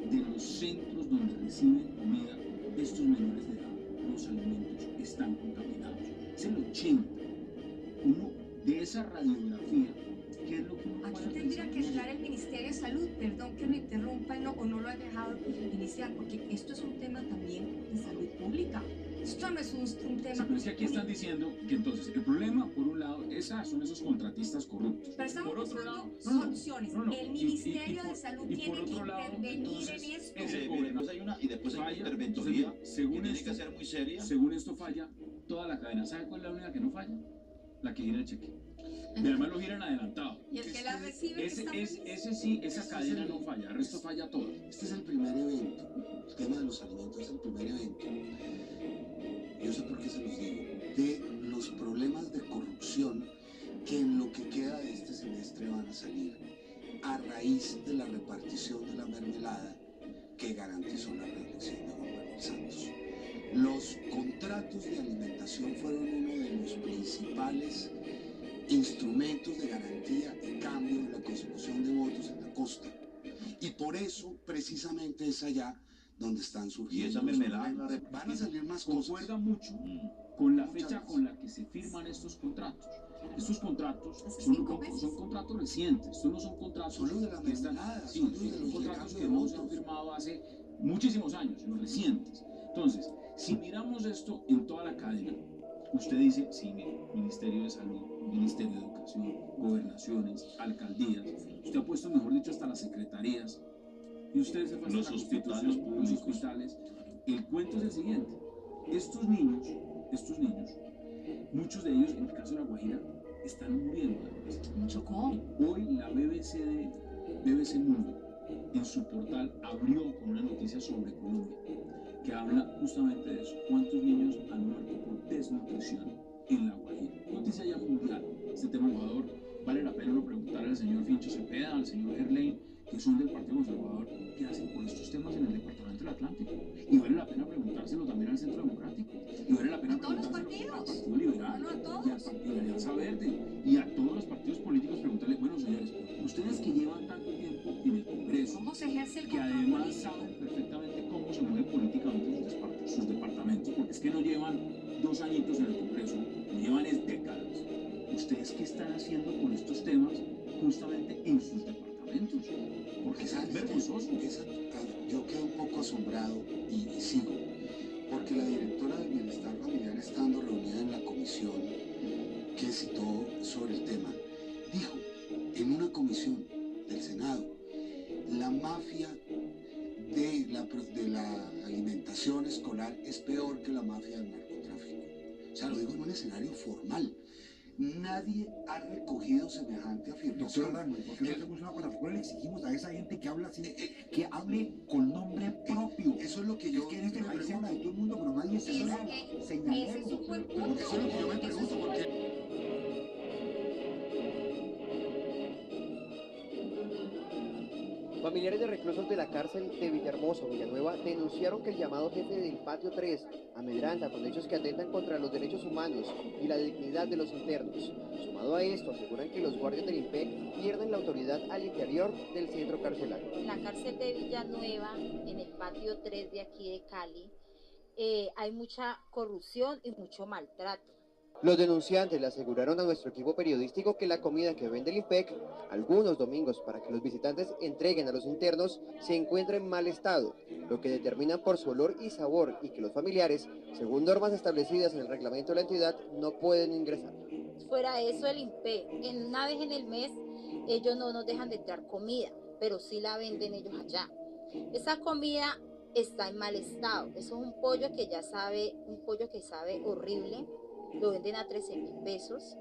de los centros donde reciben comida estos menores de edad, los alimentos están contaminados. Es el 80%. Uno, de esa radiografía, ¿qué es lo que uno Aquí tendría que entrar el Ministerio de Salud, perdón que me interrumpa o no lo he dejado iniciar, porque esto es un tema también de salud pública. Esto no es un tema... Sí, pero es que aquí están diciendo que entonces el problema, por un lado, son esos contratistas corruptos. Pero estamos por otro buscando lado, soluciones. El Ministerio de Salud tiene que intervenir en esto. Y después hay una interventoría según que tiene esto, que ser muy seria. Según esto falla toda la cadena. ¿Sabe cuál es la única que no falla? La que gira el cheque. Y además lo giran adelantado. Y el que la recibe ese sí, esa cadena no falla, el resto falla todo. Este es el primer evento. El tema de los alimentos es el primer evento. Yo sé por qué se los digo. De los problemas de corrupción que en lo que queda de este semestre van a salir a raíz de la repartición de la mermelada que garantizó la reelección de Juan Manuel Santos. Los contratos de alimentación fueron uno de los principales instrumentos de garantía y cambio en la consecución de votos en la costa. Y por eso, precisamente, es allá donde están surgiendo. Y esa mermelada van a salir más cosas. Concuerda mucho con la fecha con la que se firman estos contratos. Estos contratos son contratos recientes. Estos no son contratos solo de la mermelada, son contratos que no se han firmado hace muchísimos años, sino recientes. Entonces, si miramos esto en toda la cadena, usted dice, sí, mire, Ministerio de Salud, Ministerio de Educación, Gobernaciones, Alcaldías, usted ha puesto, mejor dicho, hasta las secretarías, y ustedes se pasan los hospitales. El cuento es el siguiente: estos niños, muchos de ellos, en el caso de La Guajira, están muriendo. Hoy la BBC Mundo, en su portal, abrió con una noticia sobre Colombia, que habla justamente de eso. ¿Cuántos niños han muerto por desnutrición en La Guajira? Noticia ya mundial. Este tema en Ecuador vale la pena preguntar al señor Fincho Cepeda, al señor Gerlain, que son del Partido Conservador, qué hacen por estos temas en el Departamento del Atlántico. Y vale la pena preguntárselo también al Centro Democrático. Y vale la pena preguntárselo al Partido Liberal y a la Alianza Verde y a todos los partidos políticos, preguntarles, bueno, señores, ustedes que llevan tanto tiempo en el Congreso, ¿cómo se ejerce el que además saben perfectamente cómo se mueve políticamente sus departamentos, porque es que no llevan 2 añitos en el Congreso, llevan décadas. ¿Ustedes qué están haciendo con estos temas justamente en sus departamentos? Porque es vergonzoso. Yo quedo un poco asombrado y sigo, porque la directora del Bienestar Familiar, estando reunida en la comisión que citó sobre el tema, dijo en una comisión del Senado, la mafia de la alimentación escolar es peor que la mafia del narcotráfico. O sea, lo digo en un escenario formal. Nadie ha recogido semejante afirmación. Doctor Arango, ¿por qué no hacemos una cosa? ¿Por qué le exigimos a esa gente que habla así, que hable con nombre propio? Eso es lo que yo... Es que en este país se habla de todo el mundo, pero nadie se señala. Ese es un buen punto. Eso es lo que yo me pregunto, porque... Familiares de reclusos de la cárcel de Villahermosa, Villanueva, denunciaron que el llamado jefe del Patio 3 amedrenta con hechos que atentan contra los derechos humanos y la dignidad de los internos. Sumado a esto, aseguran que los guardias del IMPEC pierden la autoridad al interior del centro carcelario. En la cárcel de Villanueva, en el Patio 3 de aquí de Cali, hay mucha corrupción y mucho maltrato. Los denunciantes le aseguraron a nuestro equipo periodístico que la comida que vende el IMPEC algunos domingos para que los visitantes entreguen a los internos se encuentra en mal estado, lo que determinan por su olor y sabor, y que los familiares, según normas establecidas en el reglamento de la entidad, no pueden ingresar. Fuera de eso, el IMPEC, una vez en el mes, ellos no nos dejan de entrar comida, pero sí la venden ellos allá. Esa comida está en mal estado. Eso es un pollo que ya sabe, un pollo que sabe horrible. Lo venden a 13.000 pesos.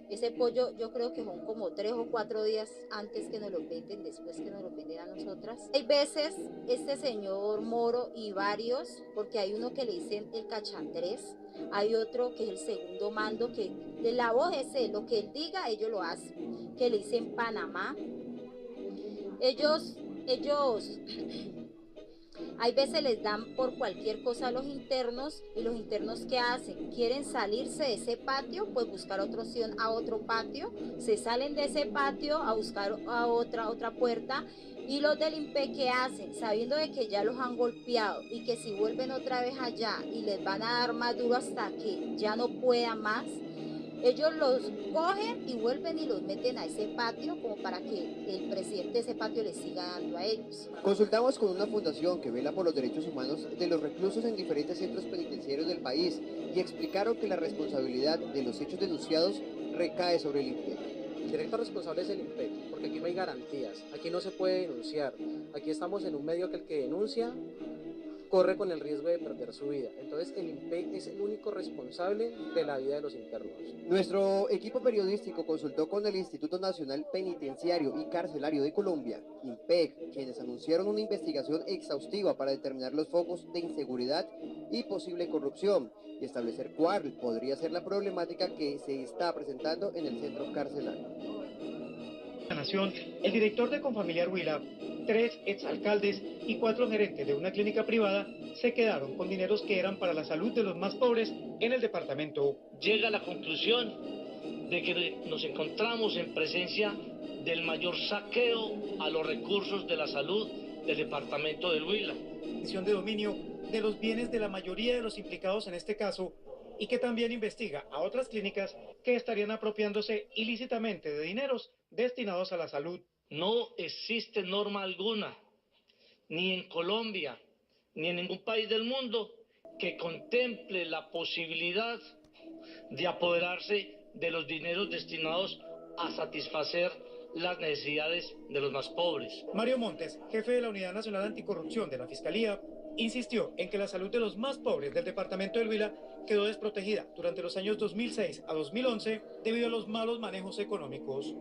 Ese pollo yo creo que son como 3 o 4 días antes que nos lo venden, después que nos lo venden a nosotras. Hay veces este señor Moro y varios, porque hay uno que le dicen el cachandrés, hay otro que es el segundo mando, que de la voz ese, lo que él diga, ellos lo hacen, que le dicen Panamá. Ellos hay veces les dan por cualquier cosa a los internos, y los internos ¿qué hacen? Quieren salirse de ese patio, pues buscar otra opción a otro patio, se salen de ese patio a buscar a otra puerta, y los del INPE ¿qué hacen? Sabiendo de que ya los han golpeado y que si vuelven otra vez allá y les van a dar más duro hasta que ya no puedan más, ellos los cogen y vuelven y los meten a ese patio como para que el presidente de ese patio les siga dando a ellos. Consultamos con una fundación que vela por los derechos humanos de los reclusos en diferentes centros penitenciarios del país y explicaron que la responsabilidad de los hechos denunciados recae sobre el INPEC. El directo responsable es el INPEC, porque aquí no hay garantías, aquí no se puede denunciar, aquí estamos en un medio que el que denuncia corre con el riesgo de perder su vida. Entonces el INPEC es el único responsable de la vida de los internos. Nuestro equipo periodístico consultó con el Instituto Nacional Penitenciario y Carcelario de Colombia, INPEC, quienes anunciaron una investigación exhaustiva para determinar los focos de inseguridad y posible corrupción y establecer cuál podría ser la problemática que se está presentando en el centro carcelario. La Nación, el director de Confamiliar Huila, 3 exalcaldes y 4 gerentes de una clínica privada se quedaron con dineros que eran para la salud de los más pobres en el departamento. Llega a la conclusión de que nos encontramos en presencia del mayor saqueo a los recursos de la salud del departamento del Huila. De dominio de los bienes de la mayoría de los implicados en este caso, y que también investiga a otras clínicas que estarían apropiándose ilícitamente de dineros destinados a la salud. No existe norma alguna, ni en Colombia, ni en ningún país del mundo, que contemple la posibilidad de apoderarse de los dineros destinados a satisfacer las necesidades de los más pobres. Mario Montes, jefe de la Unidad Nacional Anticorrupción de la Fiscalía, insistió en que la salud de los más pobres del departamento del Huila quedó desprotegida durante los años 2006 a 2011 debido a los malos manejos económicos.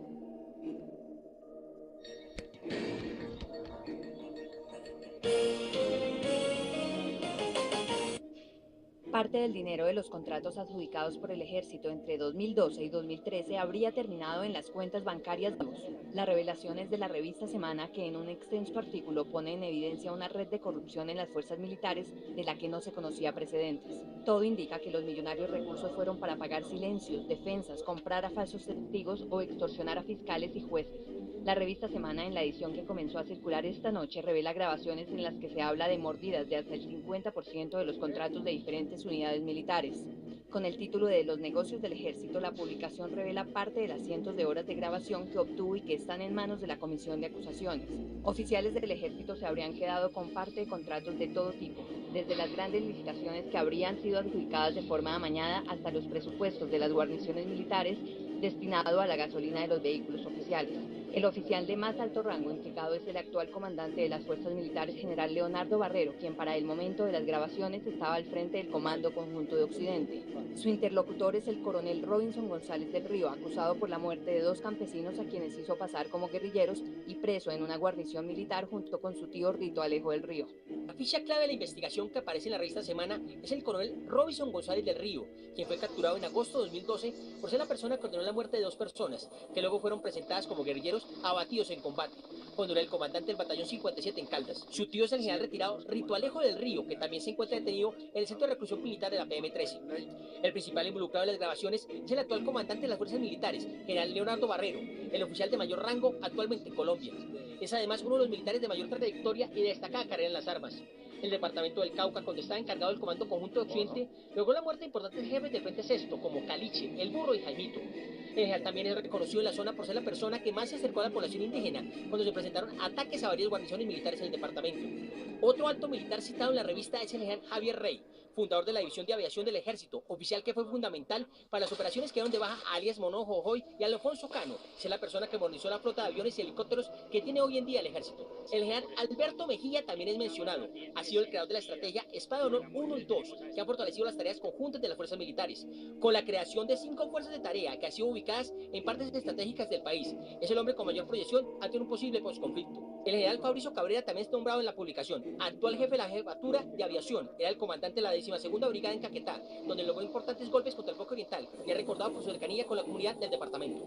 Parte del dinero de los contratos adjudicados por el Ejército entre 2012 y 2013 habría terminado en las cuentas bancarias de los. La revelación es de la revista Semana, que en un extenso artículo pone en evidencia una red de corrupción en las fuerzas militares de la que no se conocía precedentes. Todo indica que los millonarios recursos fueron para pagar silencios, defensas, comprar a falsos testigos o extorsionar a fiscales y jueces. La revista Semana, en la edición que comenzó a circular esta noche, revela grabaciones en las que se habla de mordidas de hasta el 50% de los contratos de diferentes unidades militares. Con el título de Los negocios del Ejército, la publicación revela parte de las cientos de horas de grabación que obtuvo y que están en manos de la Comisión de Acusaciones. Oficiales del Ejército se habrían quedado con parte de contratos de todo tipo, desde las grandes licitaciones que habrían sido adjudicadas de forma amañada hasta los presupuestos de las guarniciones militares destinado a la gasolina de los vehículos oficiales. El oficial de más alto rango implicado es el actual comandante de las Fuerzas Militares, general Leonardo Barrero, quien para el momento de las grabaciones estaba al frente del Comando Conjunto de Occidente. Su interlocutor es el coronel Robinson González del Río, acusado por la muerte de 2 campesinos a quienes hizo pasar como guerrilleros y preso en una guarnición militar junto con su tío Rito Alejo del Río. La ficha clave de la investigación que aparece en la revista Semana es el coronel Robinson González del Río, quien fue capturado en agosto de 2012 por ser la persona que ordenó la muerte de 2 personas, que luego fueron presentadas como guerrilleros abatidos en combate, cuando era el comandante del batallón 57 en Caldas. Su tío es el general retirado Rito Alejo del Río, que también se encuentra detenido en el centro de reclusión militar de la PM-13. El principal involucrado en las grabaciones es el actual comandante de las fuerzas militares, general Leonardo Barrero, el oficial de mayor rango actualmente en Colombia. Es además uno de los militares de mayor trayectoria y de destacada carrera en las armas. El departamento del Cauca, cuando estaba encargado del Comando Conjunto de Occidente, logró la muerte de importantes jefes del Frente Sexto, como Caliche, El Burro y Jaimito. El general también es reconocido en la zona por ser la persona que más se acercó a la población indígena cuando se presentaron ataques a varias guarniciones militares en el departamento. Otro alto militar citado en la revista es el general Javier Rey. fundador de la División de Aviación del Ejército, oficial que fue fundamental para las operaciones que dieron de baja a alias Mono Jojoy y a Alfonso Cano. Es la persona que modernizó la flota de aviones y helicópteros que tiene hoy en día el Ejército. El general Alberto Mejía también es mencionado. Ha sido el creador de la estrategia Espada de Honor 1 y 2, que ha fortalecido las tareas conjuntas de las fuerzas militares, con la creación de 5 fuerzas de tarea que han sido ubicadas en partes estratégicas del país. Es el hombre con mayor proyección ante un posible posconflicto. El general Fabricio Cabrera también es nombrado en la publicación actual jefe de la jefatura de aviación. Era el comandante de la 12ª Brigada en Caquetá, donde logró importantes golpes contra el bloque oriental y ha recordado por su cercanía con la comunidad del departamento.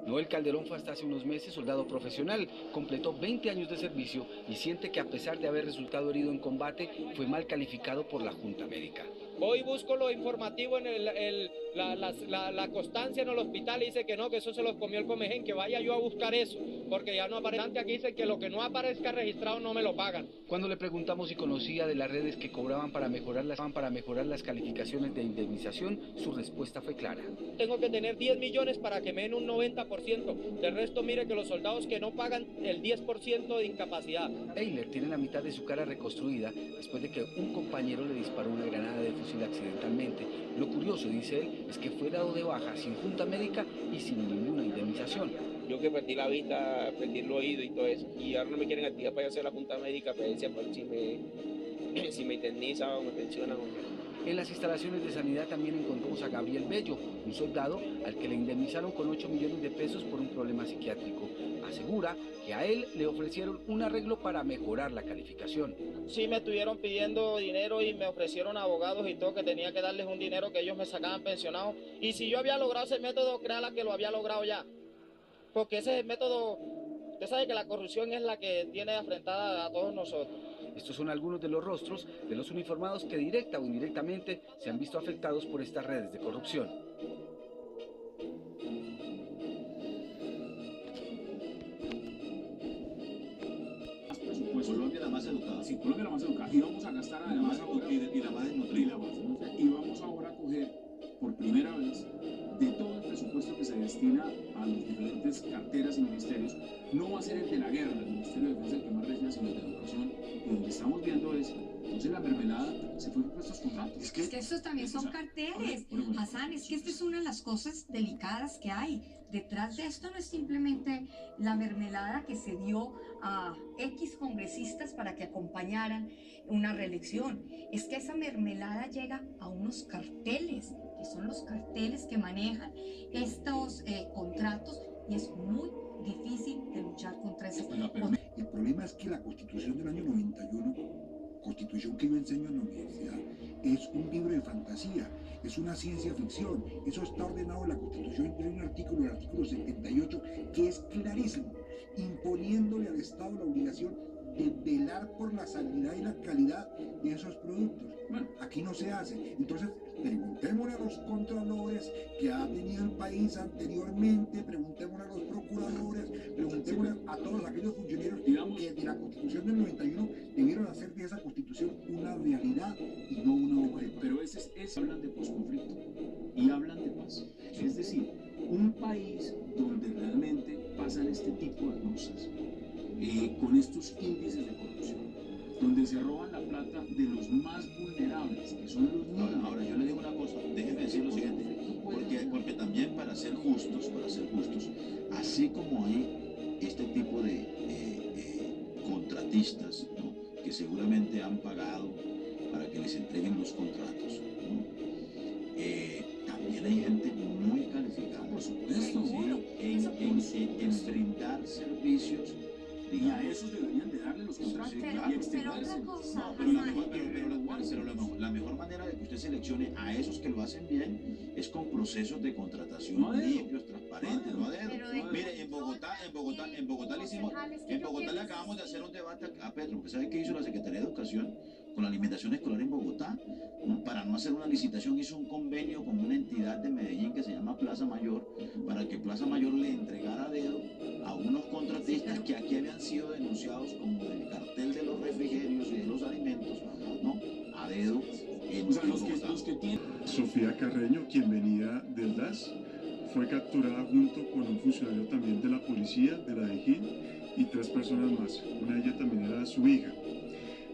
Noel Calderón fue hasta hace unos meses soldado profesional, completó 20 años de servicio y siente que a pesar de haber resultado herido en combate, fue mal calificado por la Junta Médica. Hoy busco lo informativo en la constancia en el hospital y dice que no, que eso se los comió el Comején, que vaya yo a buscar eso, porque ya no aparece. Aquí dice que lo que no aparezca registrado no me lo pagan. Cuando le preguntamos si conocía de las redes que cobraban para mejorar las calificaciones de indemnización, su respuesta fue clara. Tengo que tener 10 millones para que me den un 90%. Del resto, mire que los soldados que no pagan el 10% de incapacidad. Eiler tiene la mitad de su cara reconstruida después de que un compañero le disparó una granada de fusil accidentalmente. Lo curioso, dice él, es que fue dado de baja sin junta médica y sin ninguna indemnización. Yo que perdí la vista, perdí el oído y todo eso, y ahora no me quieren activar para ir a hacer la junta médica, para decir si me indemnizan o me pensionan o qué. En las instalaciones de sanidad también encontramos a Gabriel Bello, un soldado al que le indemnizaron con 8 millones de pesos por un problema psiquiátrico. Asegura que a él le ofrecieron un arreglo para mejorar la calificación. Sí me estuvieron pidiendo dinero y me ofrecieron abogados y todo, que tenía que darles un dinero que ellos me sacaban pensionado. Y si yo había logrado ese método, créala que lo había logrado ya. Porque ese método, usted sabe que la corrupción es la que tiene afrentada a todos nosotros. Estos son algunos de los rostros de los uniformados que directa o indirectamente se han visto afectados por estas redes de corrupción. Pues Colombia la más educada. Sí, Colombia la más educada. Y vamos a gastar además ahora, y la más desnutrida. Y vamos ahora a coger por primera vez de todo el presupuesto que se destina a los diferentes carteras y ministerios. No va a ser el de la guerra, el Ministerio de Defensa, el que más recibe, sino el de Educación. Y lo que estamos viendo es, entonces la mermelada se fue por estos contratos. Es que estos también son carteles, Hassan, es que esta es una de las cosas delicadas que hay. Detrás de esto no es simplemente la mermelada que se dio a X congresistas para que acompañaran una reelección. Es que esa mermelada llega a unos carteles, que son los carteles que manejan estos contratos, y es muy difícil de luchar contra ese. El problema es que la Constitución del año 91, Constitución que yo enseño en la universidad, es un libro de fantasía, es una ciencia ficción. Eso está ordenado en la Constitución. Hay un artículo, el artículo 78, que es clarísimo, imponiéndole al Estado la obligación de velar por la sanidad y la calidad de esos productos. Bueno, aquí no se hace. Entonces, preguntémosle a los contralores que ha tenido el país anteriormente, preguntémosle a los procuradores, preguntémosle a todos aquellos funcionarios que de la Constitución del 91 debieron hacer de esa Constitución una realidad y no una hoja de papel. Pero hablan de posconflicto y hablan de paz. Es decir, un país donde realmente pasan este tipo de cosas, con estos índices de corrupción, donde se roban la plata de los más vulnerables, que son los niños. Ahora yo le digo una cosa, déjeme decir lo siguiente, porque también para ser justos, así como hay este tipo de contratistas, ¿no?, que seguramente han pagado para que les entreguen los contratos, ¿no?, también hay gente muy calificada, por supuesto, en brindar servicios. Y a esos deberían de darle los contratos. Pero otra cosa, la mejor manera de que usted seleccione a esos que lo hacen bien es con procesos de contratación limpios, transparentes, no a dedo. Mire, en Bogotá le acabamos de hacer un debate a Petro, porque ¿sabe qué hizo la Secretaría de Educación con la alimentación escolar en Bogotá? Para no hacer una licitación hizo un convenio con una entidad de Medellín que se llama Plaza Mayor, para que Plaza Mayor le entregara a dedo a unos contratistas que aquí habían sido denunciados como del cartel de los refrigerios y de los alimentos, ¿no?, a dedo. Los que tienen. Sofía Carreño, quien venía del DAS, fue capturada junto con un funcionario también de la policía, de la DIJÍN, y 3 personas más. Una de ellas también era su hija.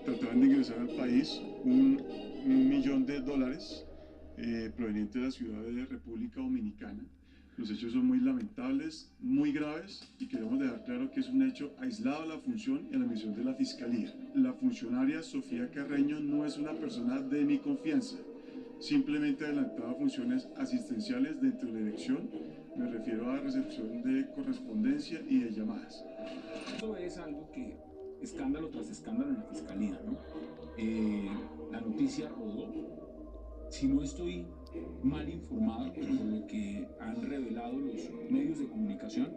trataban de ingresar al país $1 millón proveniente de la ciudad de República Dominicana. Los hechos son muy lamentables, muy graves, y queremos dejar claro que es un hecho aislado a la función y a la misión de la Fiscalía. La funcionaria Sofía Carreño no es una persona de mi confianza, simplemente adelantaba funciones asistenciales dentro de la dirección. Me refiero a recepción de correspondencia y de llamadas. Esto es algo que, escándalo tras escándalo en la Fiscalía, ¿no? La noticia rodó. Si no estoy mal informado por lo que han revelado los medios de comunicación,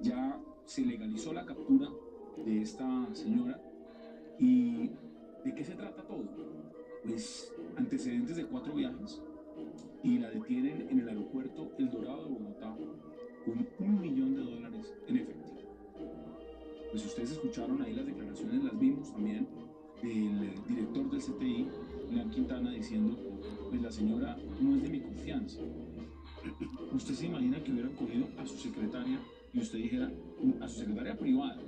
ya se legalizó la captura de esta señora. ¿Y de qué se trata todo? Pues antecedentes de 4 viajes, y la detienen en el aeropuerto El Dorado de Bogotá con $1 millón en efectivo. Pues ustedes escucharon ahí las declaraciones, las vimos también, del director del CTI, León Quintana, diciendo, pues la señora no es de mi confianza. ¿Usted se imagina que hubieran cogido a su secretaria y usted dijera, a su secretaria privada,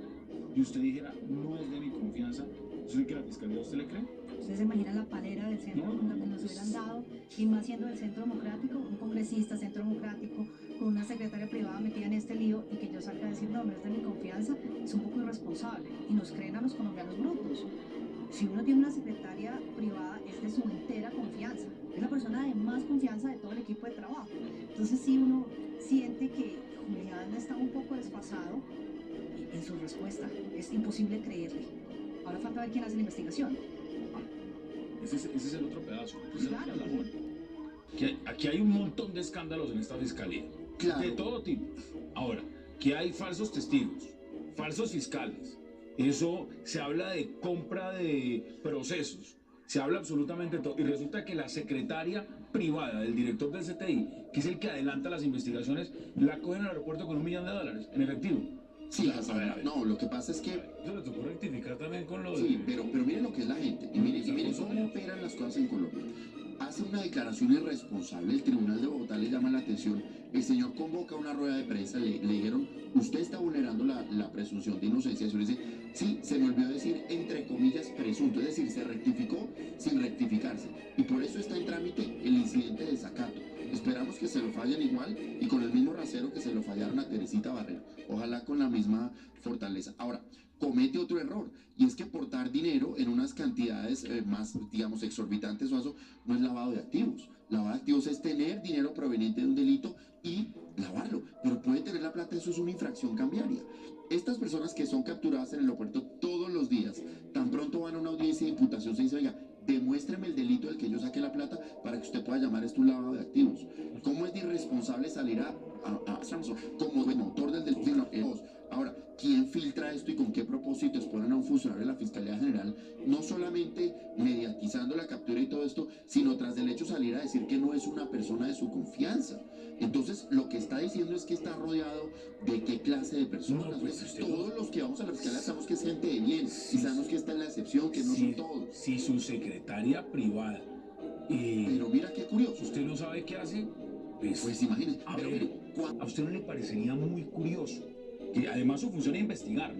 y usted dijera, no es de mi confianza? ¿Usted cree que la Fiscalía a usted le cree? ¿Usted se imagina la palera del centro con lo que nos hubieran dado, y más siendo del Centro Democrático, un congresista Centro Democrático, con una secretaria privada metida en este lío, y que yo salga a decir, no es de mi confianza? Es un poco irresponsable, y nos creen a los colombianos brutos. Si uno tiene una secretaria privada, es de su entera confianza, es la persona de más confianza de todo el equipo de trabajo. Entonces sí, uno siente que Julián está un poco desfasado en su respuesta, es imposible creerle. Ahora falta ver quién hace la investigación. Ese es el otro pedazo. Claro. Aquí hay un montón de escándalos en esta Fiscalía, de todo tipo. Ahora, que hay falsos testigos, falsos fiscales. Eso se habla de compra de procesos, se habla absolutamente todo. Y resulta que la secretaria privada del director del CTI, que es el que adelanta las investigaciones, la cogen al aeropuerto con $1 millón en efectivo. Sí, Hassan, no, lo que pasa es que... Eso le tocó rectificar también con lo de... Sí, pero miren lo que es la gente, y miren cómo operan las cosas en Colombia. Hace una declaración irresponsable, el Tribunal de Bogotá le llama la atención, el señor convoca una rueda de prensa, le dijeron, usted está vulnerando la presunción de inocencia. Eso le dice, sí, se me olvidó decir, entre comillas, presunto, es decir, se rectificó sin rectificarse, y por eso está en trámite el incidente de desacato. Esperamos que se lo fallen igual y con el mismo rasero que se lo fallaron a Teresita Barrera, ojalá con la misma fortaleza. Ahora, comete otro error, y es que portar dinero en unas cantidades más, digamos, exorbitantes o eso, no es lavado de activos. Lavado de activos es tener dinero proveniente de un delito y lavarlo, pero puede tener la plata, eso es una infracción cambiaria. Estas personas que son capturadas en el aeropuerto todos los días, tan pronto van a una audiencia de imputación, se dice, oiga, demuéstreme el delito del que yo saque la plata para que usted pueda llamar esto un lavado de activos. ¿Cómo es de irresponsable salir a Samsung como el motor del delito? Ahora, ¿quién filtra esto y con qué propósito exponen a un funcionario de la Fiscalía General, no solamente mediatizando la captura y todo esto, sino tras del hecho salir a decir que no es una persona de su confianza? Entonces, lo que está diciendo es que está rodeado de qué clase de personas. No, pues, todos los que vamos a la Fiscalía sabemos que es gente de bien, y sabemos que esta es la excepción, que no son todos. Si su secretaria privada... pero mira qué curioso. ¿Usted no sabe qué hace? Pues imagínese. Pero mire, ¿a usted no le parecería muy curioso que además su función es investigar,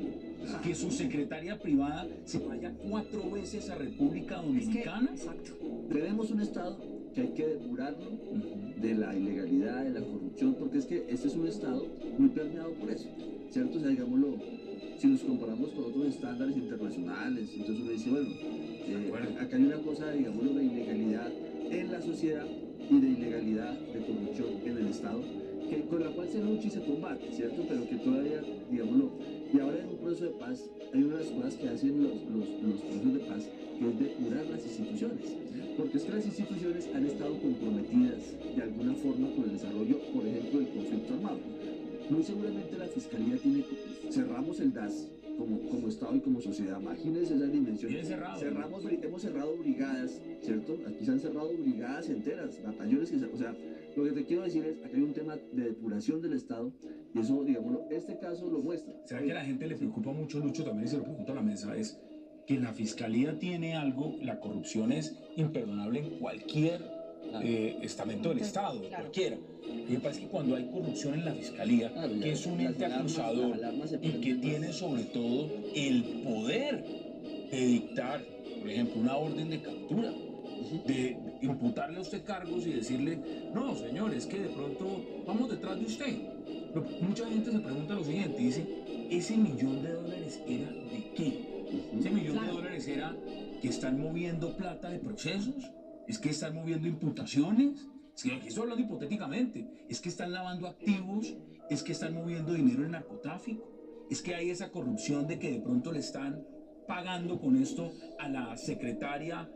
que su secretaria privada se vaya 4 veces a República Dominicana? Exacto. Tenemos un Estado que hay que depurarlo de la ilegalidad, de la corrupción, porque es que este es un Estado muy permeado por eso, ¿cierto? O sea, digámoslo, si nos comparamos con otros estándares internacionales, entonces uno dice, bueno, acá hay una cosa, digámoslo, de ilegalidad en la sociedad y de ilegalidad, de corrupción en el Estado, con la cual se lucha y se combate, ¿cierto? Pero que todavía, digámoslo, y ahora en un proceso de paz, hay una de las cosas que hacen los procesos de paz, que es depurar las instituciones, porque es que las instituciones han estado comprometidas de alguna forma con el desarrollo, por ejemplo, del conflicto armado. Muy seguramente la Fiscalía cerramos el DAS como Estado y como sociedad, imagínense esa dimensión. Hemos cerrado brigadas, ¿cierto? Aquí se han cerrado brigadas enteras, batallones, o sea, lo que te quiero decir es, aquí hay un tema de depuración del Estado, y eso, digámoslo, este caso lo muestra. ¿Será que a la gente le preocupa mucho, Lucho, también, y se lo pregunto a la mesa, es que la Fiscalía tiene algo, la corrupción es imperdonable en cualquier estamento del Estado, cualquiera? Lo que pasa es que cuando hay corrupción en la Fiscalía, que es un ente acusador y que tiene sobre todo el poder de dictar, por ejemplo, una orden de captura, de imputarle a usted cargos y decirle, no, señor, es que de pronto vamos detrás de usted. Pero mucha gente se pregunta lo siguiente, dice, ¿ese $1.000.000 era de qué? ¿Ese $1.000.000 era que están moviendo plata de procesos? ¿Es que están moviendo imputaciones? Es que aquí estoy hablando hipotéticamente. ¿Es que están lavando activos? ¿Es que están moviendo dinero en narcotráfico? ¿Es que hay esa corrupción de que de pronto le están pagando con esto a la secretaria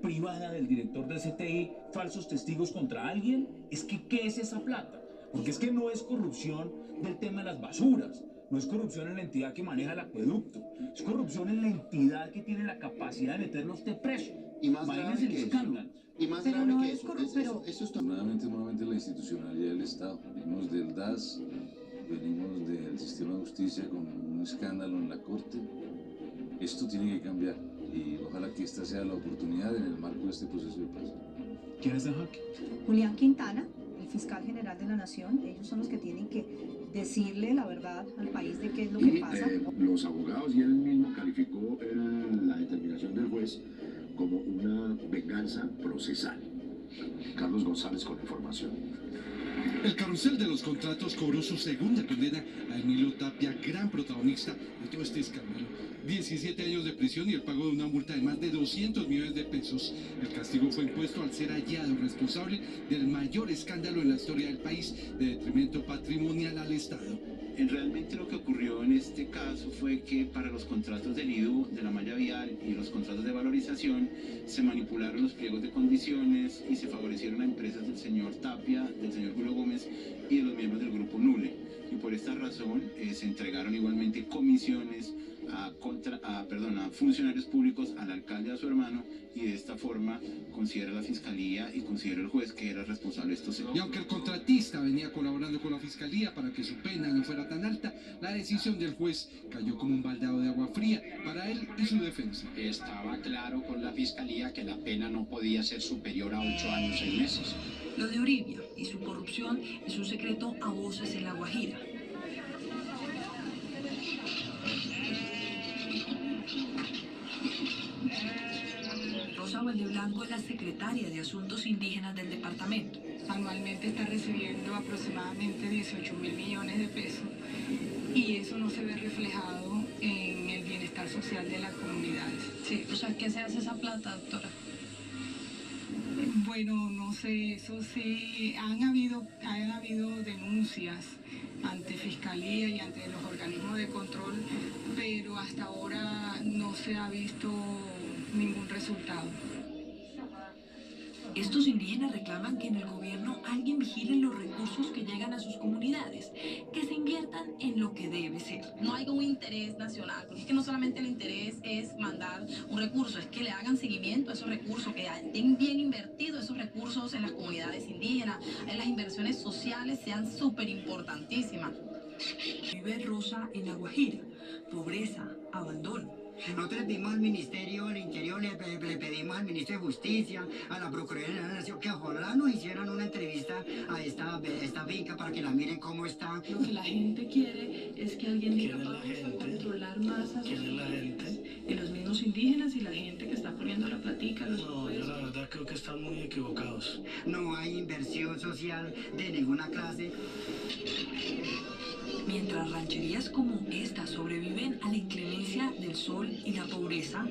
privada del director del CTI falsos testigos contra alguien? Es que, ¿qué es esa plata? Porque es que no es corrupción del tema de las basuras, no es corrupción en la entidad que maneja el acueducto, es corrupción en la entidad que tiene la capacidad de meterlo a usted preso. Y más grave que escándalo. Y más Pero grave no que es eso. Eso está... Nuevamente la institucionalidad del Estado. Venimos del DAS, venimos del sistema de justicia con un escándalo en la Corte. Esto tiene que cambiar y ojalá que esta sea la oportunidad en el marco de este proceso de paz. ¿Quién es de jaque? Julián Quintana, el fiscal general de la Nación, ellos son los que tienen que decirle la verdad al país de qué es lo que pasa. Los abogados y él mismo calificó la determinación del juez como una venganza procesal. Carlos González con información. El carrusel de los contratos cobró su segunda condena a Emilio Tapia, gran protagonista de todo este escándalo. 17 años de prisión y el pago de una multa de más de 200 millones de pesos. El castigo fue impuesto al ser hallado responsable del mayor escándalo en la historia del país de detrimento patrimonial al Estado. Realmente lo que ocurrió en este caso fue que para los contratos del IDU, de la malla vial y los contratos de valorización se manipularon los pliegos de condiciones y se favorecieron a empresas del señor Tapia, del señor Julio Gómez y de los miembros del grupo Nule. Y por esta razón se entregaron igualmente comisiones a funcionarios públicos, al alcalde, a su hermano, y de esta forma considera la fiscalía y considera el juez que era responsable de estos hechos. Y aunque el contratista venía colaborando con la fiscalía para que su pena no fuera tan alta, la decisión del juez cayó como un baldado de agua fría para él y su defensa. Estaba claro con la fiscalía que la pena no podía ser superior a 8 años 6 meses. Lo de Uribe y su corrupción es un secreto a voces en La Guajira. Rosa Valdeblanco es la secretaria de Asuntos Indígenas del departamento. Anualmente está recibiendo aproximadamente 18.000 millones de pesos y eso no se ve reflejado en el bienestar social de las comunidades. Sí, o sea, ¿qué se hace esa plata, doctora? Bueno, no sé, eso sí, han habido denuncias ante Fiscalía y ante los organismos de control, pero hasta ahora no se ha visto ningún resultado. Estos indígenas reclaman que en el gobierno alguien vigile los recursos que llegan a sus comunidades, que se inviertan en lo que debe ser. No hay un interés nacional, porque es que no solamente el interés es mandar un recurso, es que le hagan seguimiento a esos recursos, que estén bien invertidos esos recursos en las comunidades indígenas, en las inversiones sociales sean súper importantísimas. Vive Rosa en La Guajira, pobreza, abandono. Nosotros le pedimos al Ministerio del Interior, le pedimos al Ministro de Justicia, a la Procuraduría de la Nación, que ojalá nos hicieran una entrevista a esta finca para que la miren cómo está. Lo que la gente quiere es que alguien diga, vamos a controlar más a sus indígenas. Y los mismos indígenas y la gente que está poniendo la platica. No, yo la verdad creo que están muy equivocados. No hay inversión social de ninguna clase. Mientras rancherías como esta sobreviven a la inclemencia del sol y la pobreza,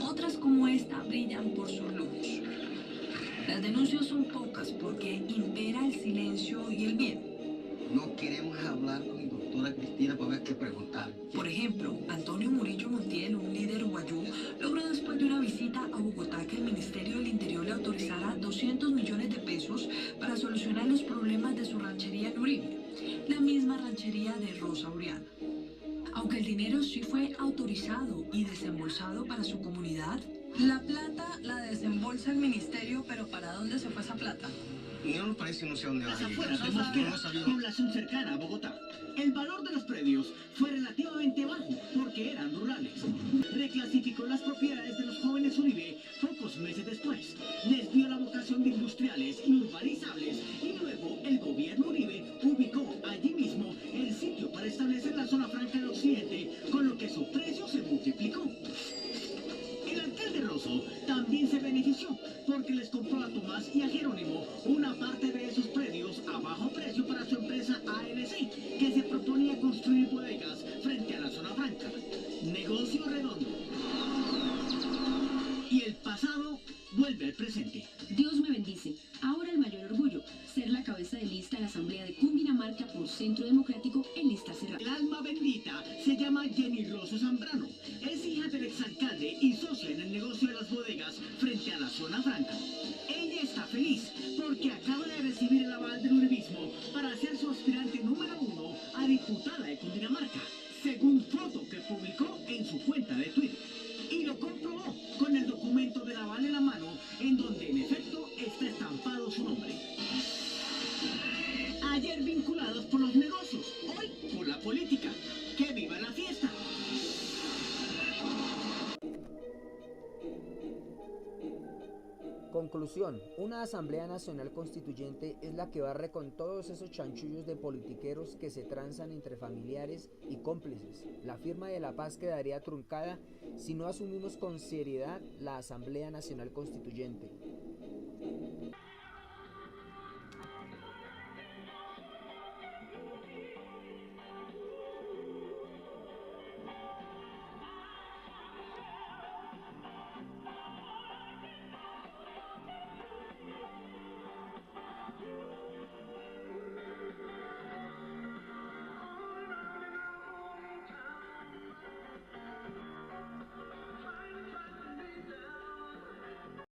otras como esta brillan por su luz. Las denuncias son pocas porque impera el silencio y el miedo. No queremos hablar con la doctora Cristina para ver qué preguntar. Por ejemplo, Antonio Murillo Montiel, un líder guayú, logró después de una visita a Bogotá que el Ministerio del Interior le autorizara 200 millones de pesos para solucionar los problemas de su ranchería en Uribe, la misma ranchería de Rosa Oriana. Aunque el dinero sí fue autorizado y desembolsado para su comunidad, La plata la desembolsa el ministerio, pero ¿para dónde se fue esa plata? No nos parece, no sé dónde va a ir. Afueras de Mosquera, población cercana a Bogotá. El valor de los predios fue relativamente bajo porque eran rurales. Reclasificó las propiedades de los jóvenes Uribe pocos meses después. Les dio la vocación de industriales y urbanizables y luego el gobierno Uribe ubicó allí mismo el sitio para establecer la zona franca del occidente con Centro Democrático en esta ciudad. El alma bendita se llama Jenny Rosso Zambrano. Es hija del exalcalde y socia en el negocio de las bodegas frente a la zona franca. Ella está feliz porque acaba de recibir el aval del uribismo para ser su aspirante número 1 a diputada de Cundinamarca, según foto que publicó en su cuenta de Twitter. Y lo comprobó con el documento del aval en la mano, en donde en efecto está estampado su nombre. Ayer vinculados por los negocios, hoy por la política. ¡Que viva la fiesta! Conclusión, una Asamblea Nacional Constituyente es la que barre con todos esos chanchullos de politiqueros que se transan entre familiares y cómplices. La firma de la paz quedaría truncada si no asumimos con seriedad la Asamblea Nacional Constituyente.